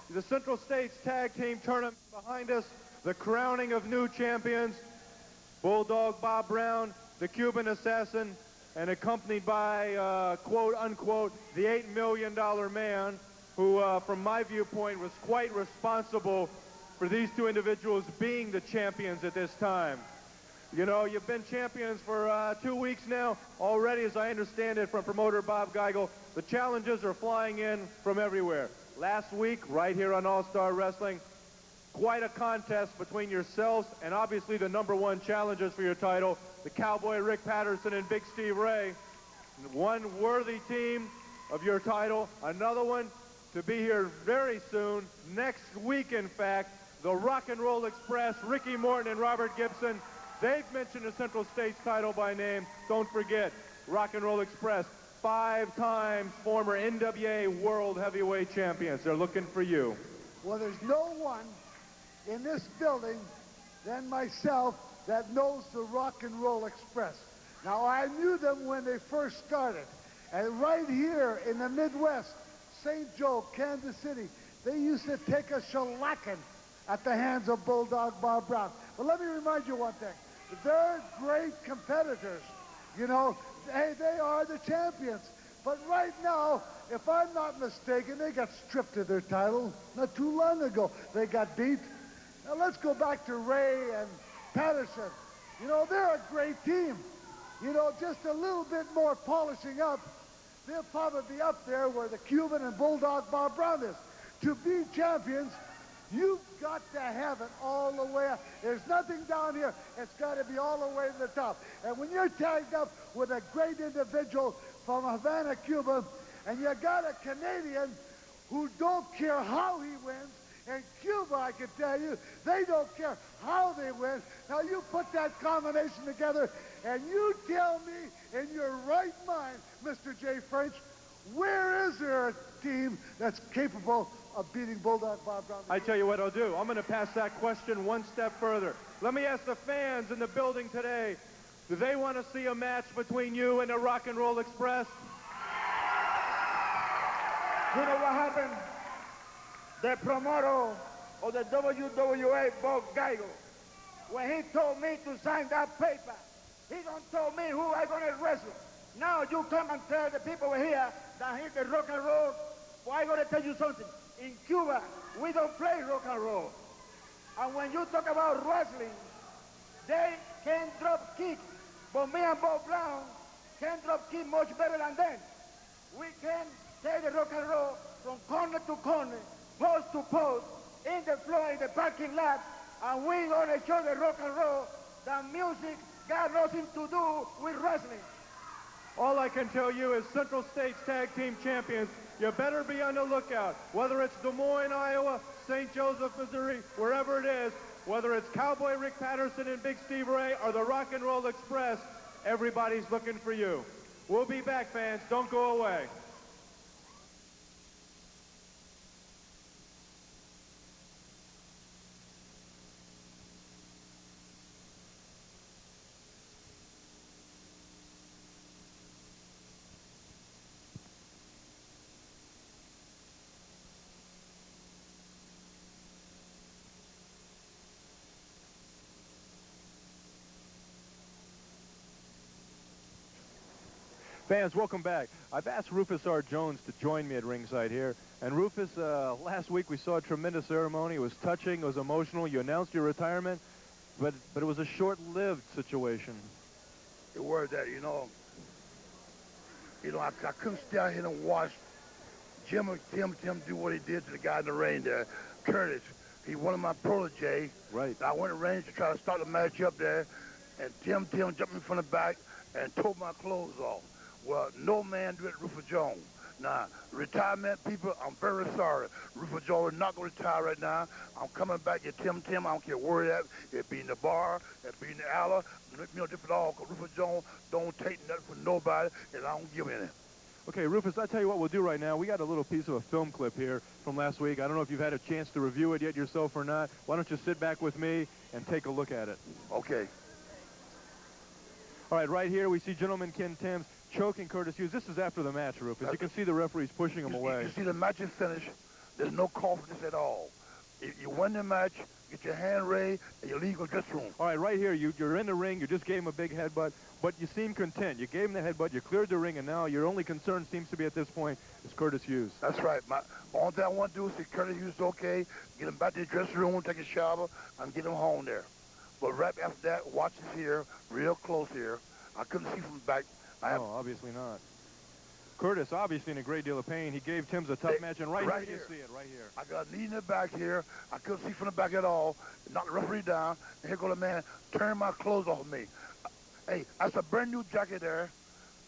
the Central States Tag Team Tournament behind us, the crowning of new champions, Bulldog Bob Brown, the Cuban Assassin, and accompanied by, quote unquote, the $8 million man, who, from my viewpoint, was quite responsible for these two individuals being the champions at this time. You know, you've been champions for 2 weeks now. Already, as I understand it from promoter Bob Geigel, the challenges are flying in from everywhere. Last week, right here on All-Star Wrestling, quite a contest between yourselves and obviously the #1 challengers for your title, the Cowboy Rick Patterson and Big Steve Ray. One worthy team of your title, another one to be here very soon, next week in fact, the Rock and Roll Express, Ricky Morton and Robert Gibson. They've mentioned the Central States title by name. Don't forget, Rock and Roll Express, 5 times former NWA World Heavyweight Champions. They're looking for you. Well, there's no one in this building than myself that knows the Rock and Roll Express. Now, I knew them when they first started. And right here in the Midwest, St. Joe, Kansas City, they used to take a shellacking at the hands of Bulldog Bob Brown. But let me remind you one thing. They're great competitors. You know, they are the champions. But right now, if I'm not mistaken, they got stripped of their title not too long ago. They got beat. Now let's go back to Ray and Patterson. You know, they're a great team. You know, just a little bit more polishing up, they'll probably be up there where the Cuban and Bulldog Bob Brown is. To be champions, you've got to have it all the way up. There's nothing down here. It's got to be all the way to the top. And when you're tagged up with a great individual from Havana, Cuba, and you got a Canadian who don't care how he wins, and Cuba, I can tell you, they don't care how they win. Now you put that combination together, and you tell me in your right mind, Mr. J. French, where is there a team that's capable of beating Bulldog Bob Brown? I tell you what I'll do. I'm going to pass that question one step further. Let me ask the fans in the building today, do they want to see a match between you and the Rock and Roll Express? You know what happened? The promoter of the WWA, Bob Geigel, when he told me to sign that paper, he don't tell me who I'm going to wrestle. Now you come and tell the people here that he's the rock and roll. Well, I'm going to tell you something. In Cuba, we don't play rock and roll. And when you talk about wrestling, they can drop kick. But me and Bob Brown can drop kick much better than them. We can take the rock and roll from corner to corner, post to post, in the floor, in the parking lot, and we're going to show the rock and roll that music got nothing to do with wrestling. All I can tell you is Central States Tag Team Champions, you better be on the lookout. Whether it's Des Moines, Iowa, St. Joseph, Missouri, wherever it is, whether it's Cowboy Rick Patterson and Big Steve Ray or the Rock and Roll Express, everybody's looking for you. We'll be back, fans. Don't go away. Fans, welcome back. I've asked Rufus R. Jones to join me at ringside here. And Rufus, last week we saw a tremendous ceremony. It was touching. It was emotional. You announced your retirement, but it was a short-lived situation. It was that, you know, I couldn't stay out here and watch Tim do what he did to the guy in the ring there, Curtis. He one of my protege. Right. I went to the range to try to start the match up there, and Tim jumped me from the back and tore my clothes off. Well, no man did it, Rufus Jones. Now, retirement people, I'm very sorry. Rufus Jones is not going to retire right now. I'm coming back to Tim. I don't care where it at. It be in the bar, it be in the alley, different all, because Rufus Jones don't take nothing from nobody, and I don't give any. Okay, Rufus, I'll tell you what we'll do right now. We got a little piece of a film clip here from last week. I don't know if you've had a chance to review it yet yourself or not. Why don't you sit back with me and take a look at it? Okay. All right, right here we see Gentleman Ken Timms choking Curtis Hughes. This is after the match, Rufus. You can see the referees pushing him away. You see the match is finished. There's no call for this at all. If you win the match, get your hand raised, and you leave the dressing room. All right, right here, you're in the ring. You just gave him a big headbutt, but you seem content. You gave him the headbutt. You cleared the ring, and now your only concern seems to be at this point is Curtis Hughes. That's right. All that I want to do is see Curtis Hughes okay, get him back to the dressing room, take a shower, and get him home there. But right after that, watch this here, real close here. I couldn't see from the back. No, obviously not. Curtis, obviously in a great deal of pain. He gave Tim's a tough match, and right here you see it, right here. I got a knee in the back here. I couldn't see from the back at all. Knocked the referee down, and here go the man, turn my clothes off of me. Hey, that's a brand new jacket there.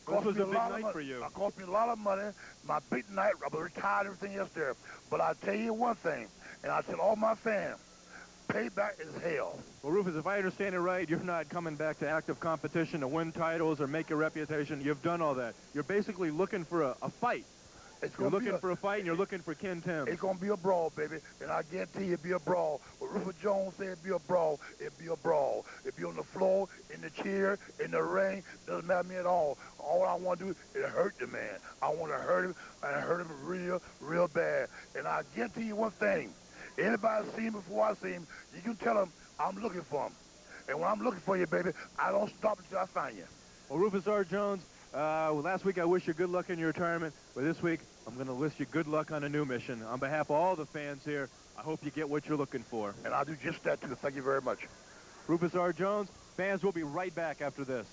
This was a big night for you. It cost me a lot of money. My big night, I was retired, everything else there. But I tell you one thing, and I tell all my fans, payback is hell. Well, Rufus, if I understand it right, you're not coming back to active competition to win titles or make your reputation. You've done all that. You're basically looking for a fight. You're looking for a fight, and you're looking for Ken Tim. It's going to be a brawl, baby, and I guarantee you it'll be a brawl. What Rufus Jones said it'd be a brawl, it'll be a brawl. It'll be on the floor, in the chair, in the ring, doesn't matter to me at all. All I want to do is hurt the man. I want to hurt him, and hurt him real, real bad. And I guarantee you one thing. Anybody see him before I see him, you can tell him I'm looking for him. And when I'm looking for you, baby, I don't stop until I find you. Well, Rufus R. Jones, last week I wish you good luck in your retirement, but this week I'm going to wish you good luck on a new mission. On behalf of all the fans here, I hope you get what you're looking for. And I'll do just that, too. Thank you very much. Rufus R. Jones, fans will be right back after this.